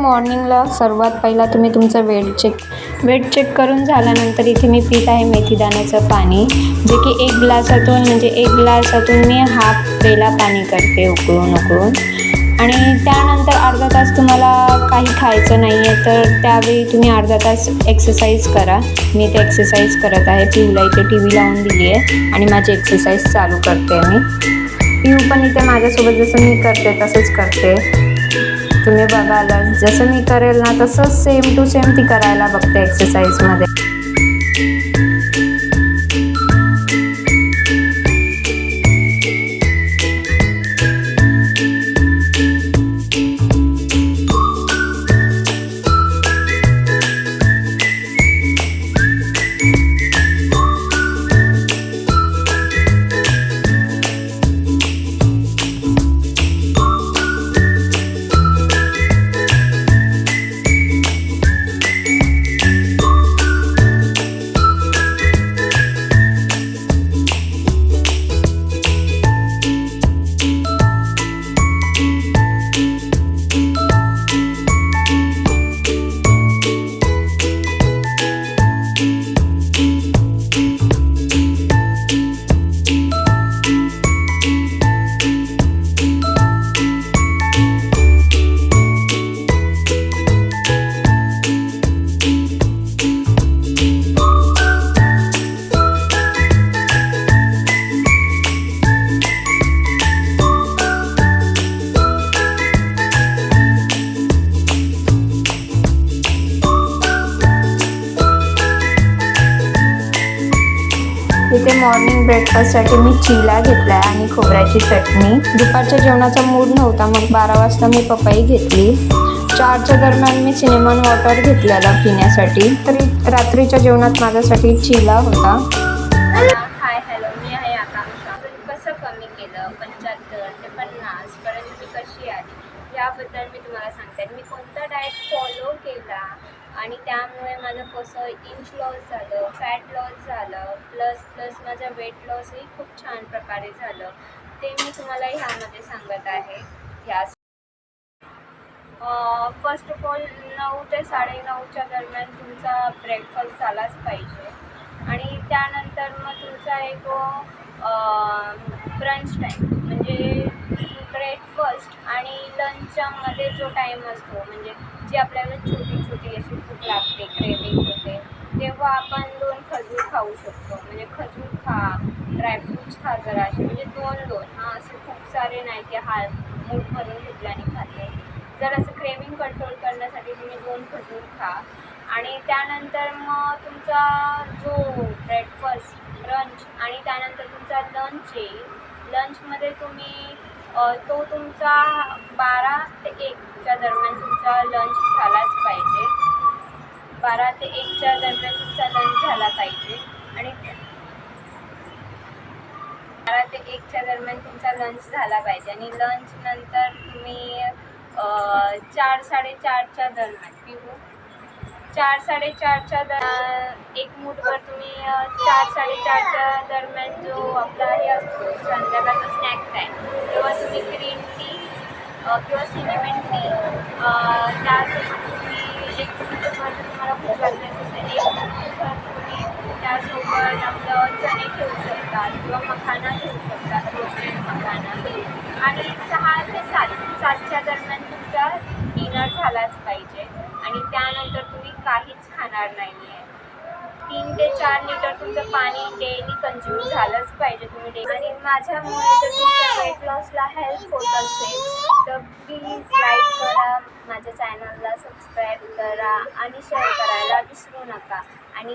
मॉर्निंगला सर्वात पहिला तुम्ही तुमचं वेट चेक करून झाल्यानंतर इथे मी पीत आहे मेथीदाण्याचं पाणी, जे की एक ग्लासातून मी हाफ पेला पाणी करते उकळून. आणि त्यानंतर अर्धा तास तुम्हाला काही खायचं नाही आहे तर त्यावेळी तुम्ही अर्धा तास एक्सरसाइज करा. मी इथे एक्सरसाइज करत आहे. पिऊला इथे टी व्ही लावून दिली आहे आणि माझी एक्सरसाइज चालू करते मी. पिऊ पण इथे माझ्यासोबत जसं मी करते तसंच करते. तुम्ही बघाल जसं मी करेल ना तसंच सेम टू सेम ती करायला बघते एक्सरसाइजमध्ये. इथे मॉर्निंग ब्रेकफास्टसाठी मी चिला घेतला आहे आणि खोबऱ्याची चटणी. दुपारच्या जेवणाचा मूड नव्हता, मग 12 वाजता मी पपई घेतली. 4च्या दरम्यान मी सिनेमन वॉटर घेतलेला पिण्यासाठी. तरी रात्रीच्या जेवणात माझ्यासाठी चिला होता. हाय हॅलो, मी आहे आकांक्षा. कसं कमी केलं 75 ते 50 पर्यंत मी कशी आली याबद्दल मी तुम्हाला सांगते. मी कोणता डाएट फॉलो केला आणि त्यामुळे माझं कसं इंच लॉस झालं, फॅट लॉस झालं, प्लस माझं वेट लॉसही खूप छान प्रकारे झालं, ते मी तुम्हाला ह्यामध्ये सांगत आहे. फर्स्ट ऑफ ऑल 9 ते 9:30च्या दरम्यान तुमचा ब्रेकफास्ट झालाच पाहिजे. आणि त्यानंतर मग तुमचा एक ब्रंच टाईम म्हणजे ब्रेकफास्ट आणि लंचमध्ये जो टाईम असतो, म्हणजे जी आपल्याला छोटी अशी भूक लागते, क्रेविंग होते, तेव्हा आपण 2 खजूर खाऊ शकतो. म्हणजे खजूर खा, ड्रायफ्रूट्स खा जराशे, म्हणजे 2 हां, असे खूप सारे नाही की मूठ भरून घेतल्याने खाते. जर असं क्रेविंग कंट्रोल करण्यासाठी तुम्ही 2 खजूर खा. आणि त्यानंतर मग तुमचा जो ब्रेकफास्ट, ब्रंच आणि त्यानंतर तुमचा लंच येईल. लंचमध्ये तुम्ही तो तुमचा 12 ते 1च्या दरम्यान तुमचा लंच झालाच पाहिजे. 12 ते 1च्या दरम्यान तुमचा लंच झाला पाहिजे. आणि 12 ते 1च्या दरम्यान तुमचा लंच झाला पाहिजे. आणि लंच नंतर तुम्ही 4-4:30च्या दरम्यान 4-4:30च्या एक मूठभर तुम्ही 4-4:30च्या दरम्यान जो आपला हे असतो संध्याकाळचा स्नॅक टाईम, तेव्हा तुम्ही ग्रीन टी किंवा सिनेमन टी त्यासोबत तुम्ही एक मूठभर तुम्हाला भूक लागली असेल तर एक मूठभर तुम्ही त्यासोबत आपलं चणे ठेवू शकता किंवा मखाना ठेवू शकता, रोस्टेड मखाना. आणि 6 ते 7च्या दरम्यान तुमचा डिनर झालाच पाहिजे. आणि त्यानंतर तुम्ही काहीच खाणार नाही आहे. 3 ते 4 लिटर तुमचं पाणी डेली कंझ्युम झालंच पाहिजे तुम्ही. आणि माझ्यामुळे जर तुमच्या वेट लॉसला हेल्प होत असेल तर प्लीज लाईक करा, माझ्या चॅनलला सबस्क्राईब करा आणि शेअर करायला विसरू नका. आणि